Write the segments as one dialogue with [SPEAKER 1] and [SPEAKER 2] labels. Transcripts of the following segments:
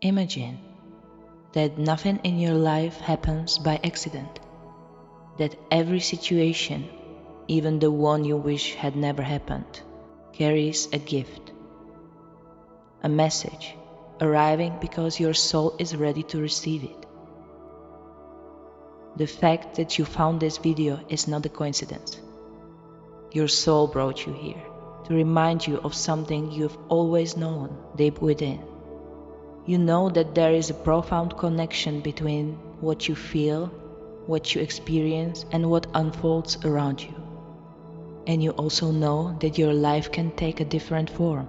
[SPEAKER 1] Imagine that nothing in your life happens by accident, that every situation, even the one you wish had never happened, carries a gift, a message, arriving because your soul is ready to receive it. The fact that you found this video is not a coincidence. Your soul brought you here to remind you of something you've always known deep within. You know that there is a profound connection between what you feel, what you experience, and what unfolds around you. And you also know that your life can take a different form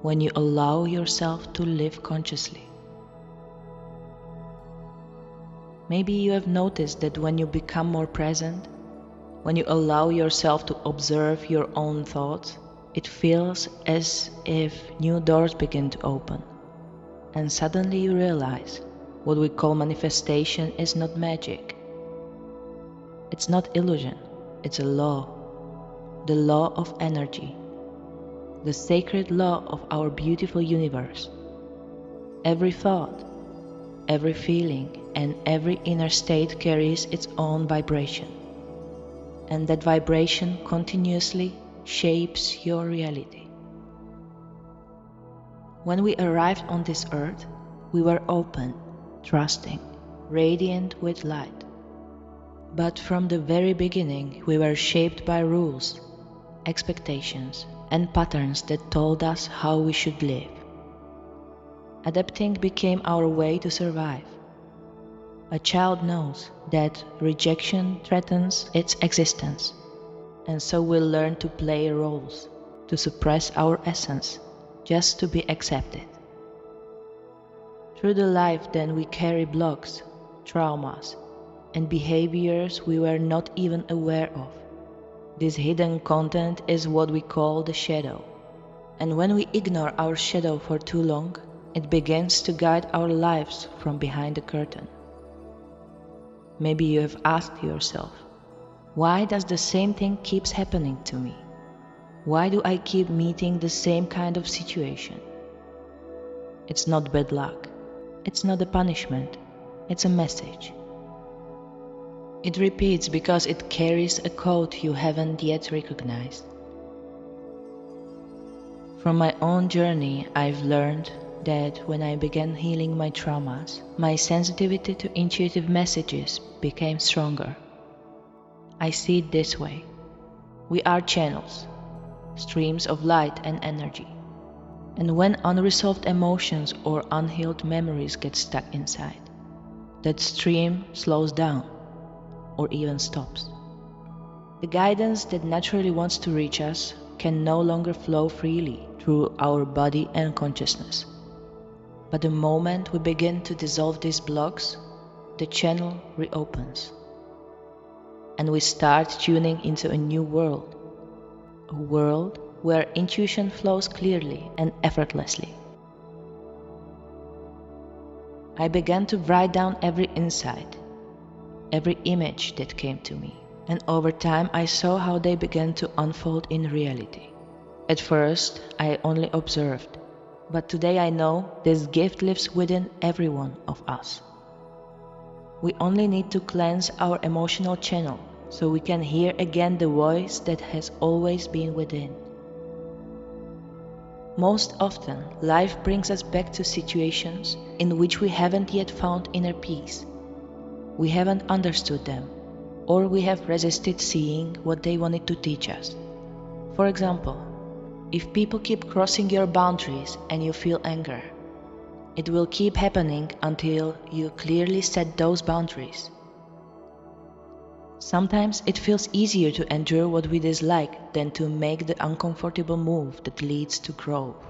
[SPEAKER 1] when you allow yourself to live consciously. Maybe you have noticed that when you become more present, when you allow yourself to observe your own thoughts, it feels as if new doors begin to open. And suddenly you realize what we call manifestation is not magic. It's not illusion, it's a law. The law of energy. The sacred law of our beautiful universe. Every thought, every feeling, and every inner state carries its own vibration. And that vibration continuously shapes your reality. When we arrived on this earth, we were open, trusting, radiant with light. But from the very beginning, we were shaped by rules, expectations, and patterns that told us how we should live. Adapting became our way to survive. A child knows that rejection threatens its existence, and so we learn to play roles, to suppress our essence, just to be accepted. Through the life then we carry blocks, traumas, and behaviors we were not even aware of. This hidden content is what we call the shadow. And when we ignore our shadow for too long, it begins to guide our lives from behind the curtain. Maybe you have asked yourself, why does the same thing keeps happening to me? Why do I keep meeting the same kind of situation? It's not bad luck. It's not a punishment. It's a message. It repeats because it carries a code you haven't yet recognized. From my own journey, I've learned that when I began healing my traumas, my sensitivity to intuitive messages became stronger. I see it this way. We are channels, streams of light and energy. And when unresolved emotions or unhealed memories get stuck inside, that stream slows down or even stops. The guidance that naturally wants to reach us can no longer flow freely through our body and consciousness. But the moment we begin to dissolve these blocks, the channel reopens. And we start tuning into a new world. A world where intuition flows clearly and effortlessly. I began to write down every insight, every image that came to me, and over time I saw how they began to unfold in reality. At first, I only observed, but today I know this gift lives within every one of us. We only need to cleanse our emotional channel so we can hear again the voice that has always been within. Most often, life brings us back to situations in which we haven't yet found inner peace. We haven't understood them, or we have resisted seeing what they wanted to teach us. For example, if people keep crossing your boundaries and you feel anger, it will keep happening until you clearly set those boundaries. Sometimes it feels easier to endure what we dislike than to make the uncomfortable move that leads to growth.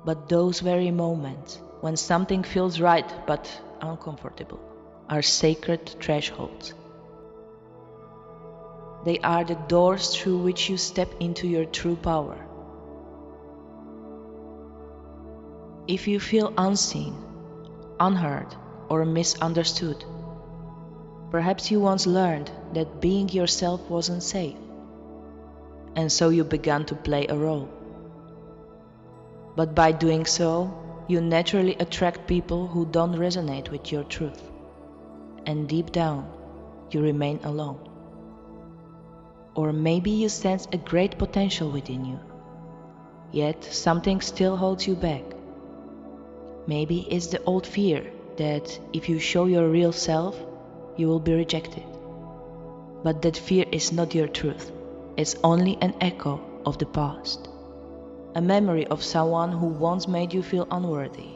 [SPEAKER 1] But those very moments, when something feels right but uncomfortable, are sacred thresholds. They are the doors through which you step into your true power. If you feel unseen, unheard, or misunderstood, perhaps you once learned that being yourself wasn't safe, and so you began to play a role. But by doing so, You naturally attract people who don't resonate with your truth. And deep down, you remain alone. Or maybe you sense a great potential within you, yet something still holds you back. Maybe it's the old fear that if you show your real self, you will be rejected. But that fear is not your truth. It's only an echo of the past. A memory of someone who once made you feel unworthy.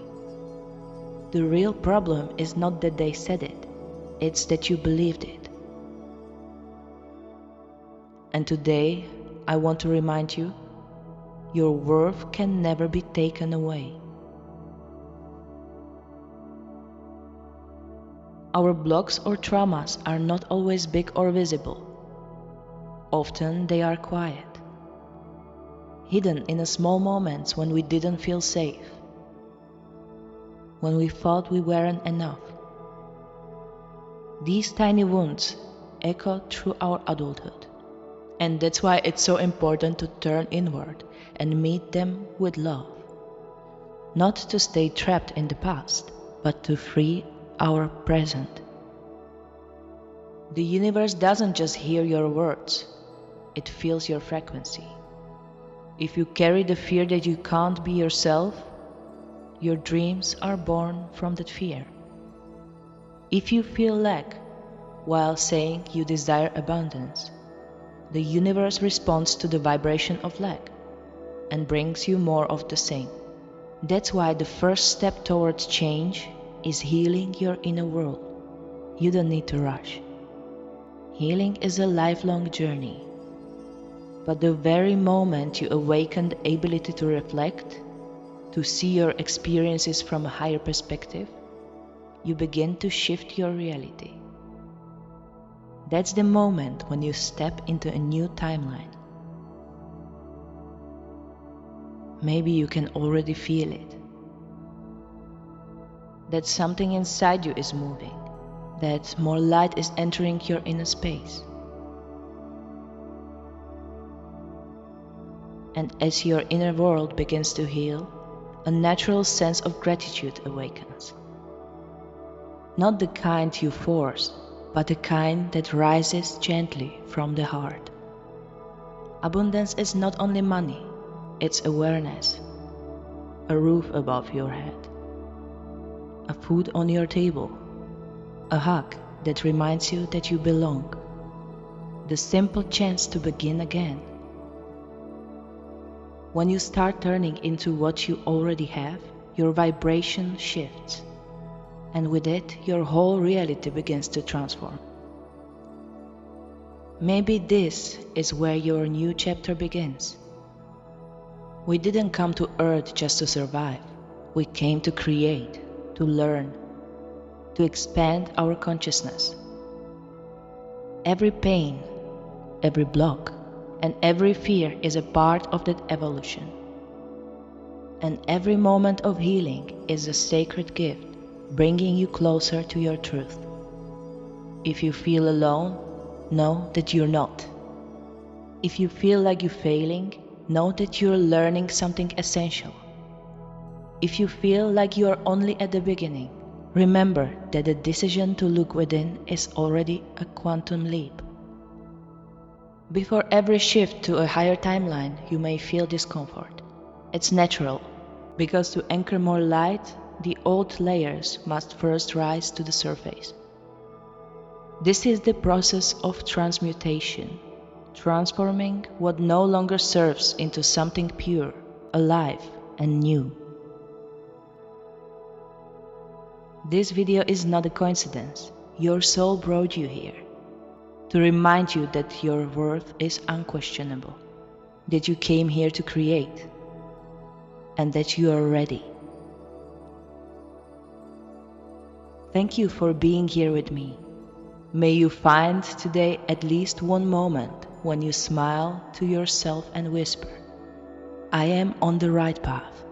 [SPEAKER 1] The real problem is not that they said it, it's that you believed it. And today, I want to remind you, your worth can never be taken away. Our blocks or traumas are not always big or visible. Often they are quiet, hidden in the small moments when we didn't feel safe, when we thought we weren't enough. These tiny wounds echo through our adulthood, and that's why it's so important to turn inward and meet them with love. Not to stay trapped in the past, but to free our present. The universe doesn't just hear your words, it feels your frequency. If you carry the fear that you can't be yourself, your dreams are born from that fear. If you feel lack while saying you desire abundance, the universe responds to the vibration of lack and brings you more of the same. That's why the first step towards change is healing your inner world. You don't need to rush. Healing is a lifelong journey. But the very moment you awaken the ability to reflect, to see your experiences from a higher perspective, you begin to shift your reality. That's the moment when you step into a new timeline. Maybe you can already feel it. That something inside you is moving, that more light is entering your inner space. And as your inner world begins to heal, a natural sense of gratitude awakens. Not the kind you force, but the kind that rises gently from the heart. Abundance is not only money, it's awareness, a roof above your head, a food on your table, a hug that reminds you that you belong, the simple chance to begin again. When you start turning into what you already have, your vibration shifts, and with it, your whole reality begins to transform. Maybe this is where your new chapter begins. We didn't come to Earth just to survive. We came to create, to learn, to expand our consciousness. Every pain, every block, and every fear is a part of that evolution. And every moment of healing is a sacred gift, bringing you closer to your truth. If you feel alone, know that you're not. If you feel like you're failing, know that you're learning something essential. If you feel like you're only at the beginning, remember that the decision to look within is already a quantum leap. Before every shift to a higher timeline, you may feel discomfort. It's natural, because to anchor more light, the old layers must first rise to the surface. This is the process of transmutation, transforming what no longer serves into something pure, alive, and new. This video is not a coincidence. Your soul brought you here to remind you that your worth is unquestionable, that you came here to create, and that you are ready. Thank you for being here with me. May you find today at least one moment when you smile to yourself and whisper, I am on the right path.